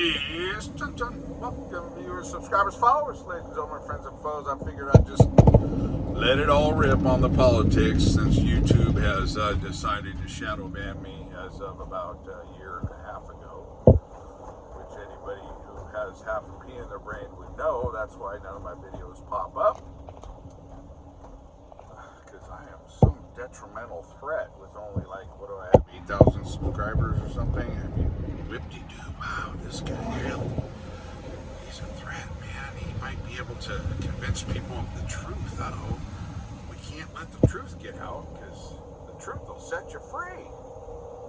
Yes, JOHNjon. Welcome, viewers, subscribers, followers, ladies and gentlemen, friends and foes. I figured I'd just let it all rip on the politics since YouTube has decided to shadow ban me as of about a year and a half ago, which anybody who has half a pea in their brain would know. That's why none of my videos pop up, because I am some detrimental threat with only, like, what do I have, 8,000 subscribers or something? I mean, whip-de-doo. Wow, this guy really, he's a threat, man. He might be able to convince people of the truth. Uh-oh. We can't let the truth get out, because the truth will set you free,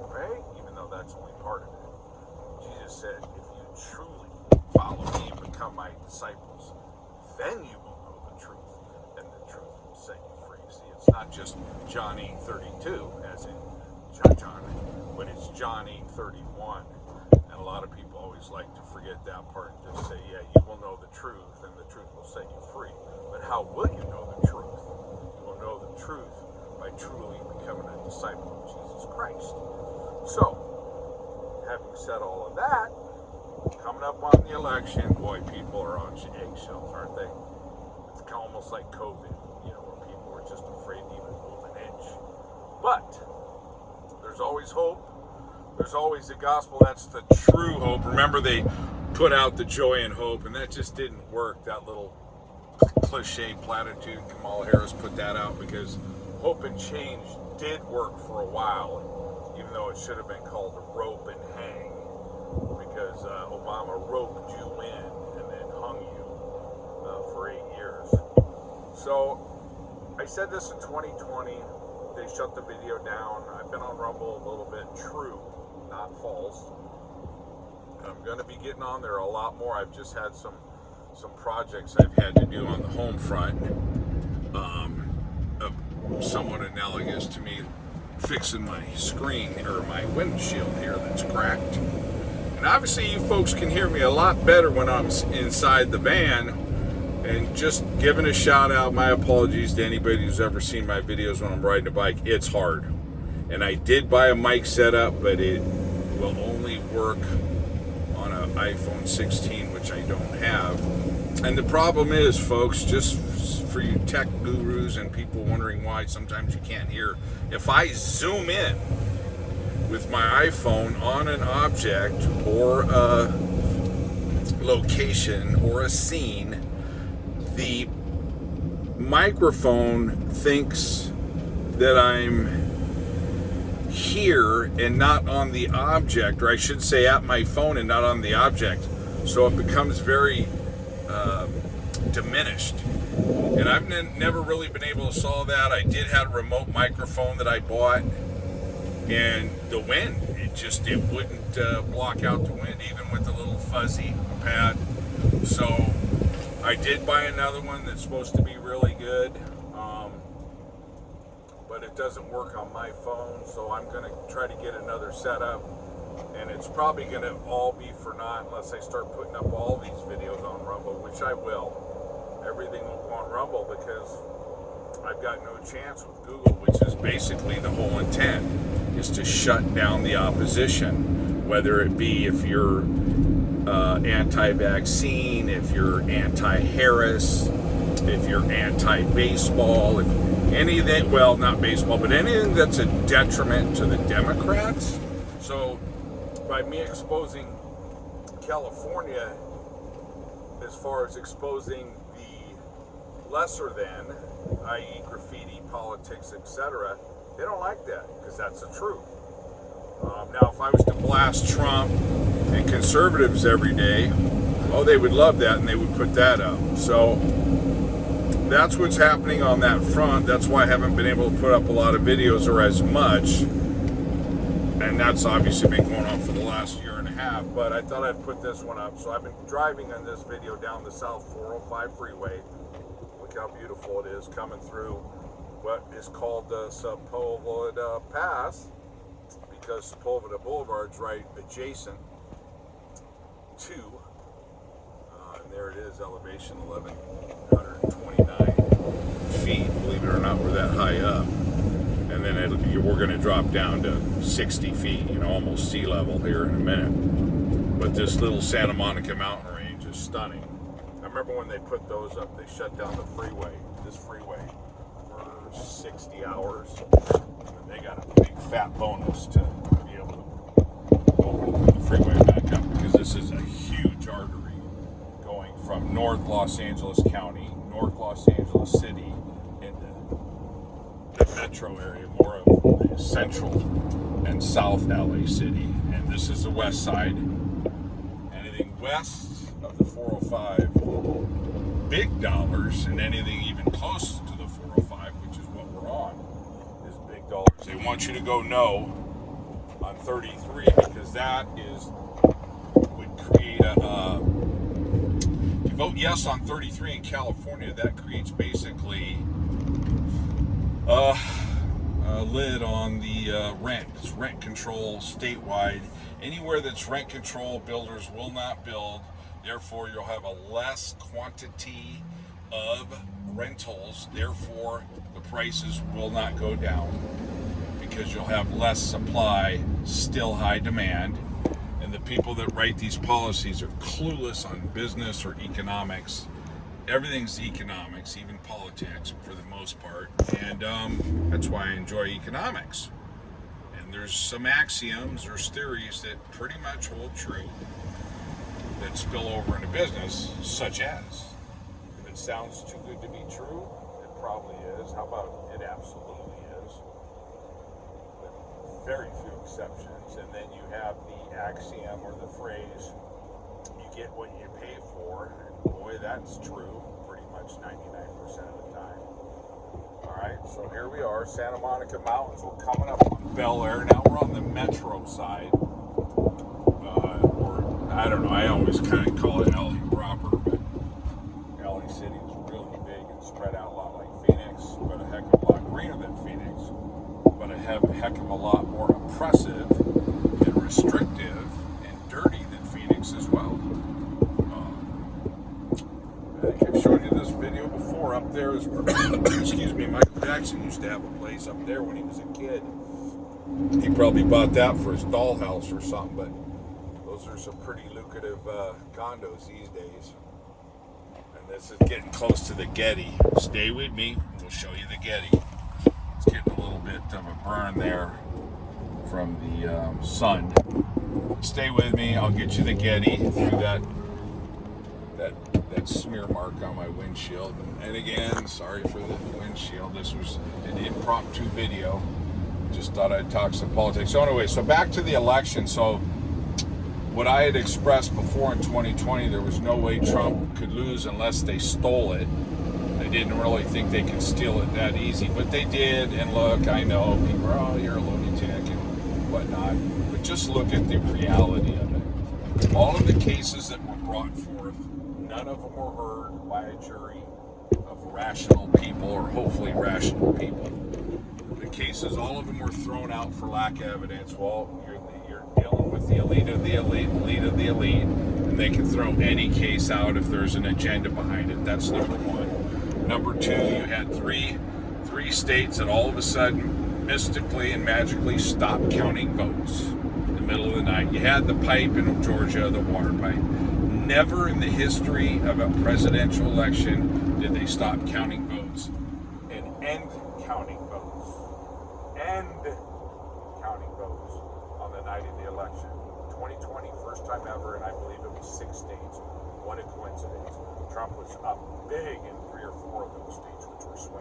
right? Even though that's only part of it. Jesus said, if you truly follow me and become my disciples, then you will know the truth, and the truth will set you free. See, it's not just John 8:32, as in John, but it's John 8:31. And a lot of people always like to forget that part and just say, yeah, you will know the truth and the truth will set you free. But how will you know the truth? You will know the truth by truly becoming a disciple of Jesus Christ. So, having said all of that, coming up on the election, boy, people are on eggshells, aren't they? It's almost like COVID, where people are just afraid to even move an inch. But there's always hope. There's always the gospel. That's the true hope. Remember, they put out the joy and hope, and that just didn't work. That little cliche platitude, Kamala Harris put that out because hope and change did work for a while, even though it should have been called rope and hang, because Obama roped you in and then hung you for 8 years. So I said this in 2020. They shut the video down. I've been on Rumble a little bit. True, not false. I'm going to be getting on there a lot more. I've just had some projects I've had to do on the home front, somewhat analogous to me fixing my screen or my windshield here that's cracked. And obviously you folks can hear me a lot better when I'm inside the van. And just giving a shout out, my apologies to anybody who's ever seen my videos when I'm riding a bike. It's hard. And I did buy a mic setup, but it will only work on an iPhone 16, which I don't have. And the problem is, folks, just for you tech gurus and people wondering why sometimes you can't hear, if I zoom in with my iPhone on an object or a location or a scene, the microphone thinks that I'm here and not on the object, or I should say at my phone and not on the object. So it becomes very diminished. And I've never really been able to solve that. I did have a remote microphone that I bought, and the wind, it wouldn't block out the wind, even with the little fuzzy pad. So I did buy another one that's supposed to be really good, but it doesn't work on my phone, so I'm going to try to get another setup, and it's probably going to all be for naught unless I start putting up all these videos on Rumble, which I will. Everything will go on Rumble because I've got no chance with Google, which is basically the whole intent, is to shut down the opposition, whether it be if you're anti-vaccine, if you're anti-Harris, if you're anti-baseball, if anything, well, not baseball, but anything that's a detriment to the Democrats. So by me exposing California as far as exposing the lesser than, i.e. graffiti, politics, etc., they don't like that because that's the truth. Now, if I was to blast Trump and conservatives every day, oh, they would love that and they would put that up. So that's what's happening on that front. That's why I haven't been able to put up a lot of videos or as much. And that's obviously been going on for the last year and a half. But I thought I'd put this one up. So I've been driving on this video down the South 405 freeway. Look how beautiful it is coming through what is called the Sepulveda Pass, because Sepulveda Boulevard's right adjacent to, and there it is, elevation 1,129 feet. Believe it or not, we're that high up. And then we're going to drop down to 60 feet, almost sea level here in a minute. But But this little Santa Monica mountain range is stunning. I remember when they put those up, they shut down the freeway, this freeway, for 60 hours. And they got a big fat bonus to be able to open the freeway back up, because this is a huge artery going from North Los Angeles County, North Los Angeles City, into the metro area, more of the central and South LA City. And this is the west side. Anything west of the 405, big dollars, and anything even close to the 405, which is what we're on, is big dollars. They want you to go no on 33, because that would create you vote yes on 33 in California, that creates basically a lid on the rent. It's rent control statewide. Anywhere that's rent control, builders will not build. Therefore, you'll have a less quantity of rentals. Therefore, the prices will not go down, because you'll have less supply, still high demand. And the people that write these policies are clueless on business or economics. Everything's economics, even politics for the most part. And that's why I enjoy economics. And there's some axioms, there's theories that pretty much hold true that spill over into business, such as, if it sounds too good to be true, it probably is. How about it absolutely is? With very few exceptions. And then you have the axiom or the phrase, you get what you pay for. And boy, that's true pretty much 99% of the time. All right, so here we are, Santa Monica Mountains. We're coming up on Bel Air. Now we're on the metro side. I don't know, I always kind of call it LA proper, but LA City is really big and spread out a lot like Phoenix, but a heck of a lot greener than Phoenix, but a heck of a lot more oppressive and restrictive and dirty than Phoenix as well. I think I've showed you this video before. Up there is where, excuse me, Michael Jackson used to have a place up there when he was a kid. He probably bought that for his dollhouse or something, but those are some pretty lucrative condos these days. And this is getting close to the Getty. Stay with me, we'll show you the Getty. It's getting a little bit of a burn there from the sun. Stay with me, I'll get you the Getty through that smear mark on my windshield. And again, sorry for the windshield. This was an impromptu video. Just thought I'd talk some politics. So anyway, so back to the election. So what I had expressed before in 2020, there was no way Trump could lose unless they stole it. I didn't really think they could steal it that easy, but they did. And look, I know people are, oh, you're a lunatic and whatnot, but just look at the reality of it. All of the cases that were brought forth, none of them were heard by a jury of rational people, or hopefully rational people. The cases, all of them were thrown out for lack of evidence. Well, you're dealing with the elite of the elite of the elite, and they can throw any case out if there's an agenda behind it. That's number one. Number two, you had three states that all of a sudden mystically and magically stopped counting votes in the middle of the night. You had the pipe in Georgia, the water pipe. Never in the history of a presidential election did they stop counting votes and end counting votes. End counting votes on the night of the election. 2020, first time ever, and I believe it was 6 states. What a coincidence. Trump was up big in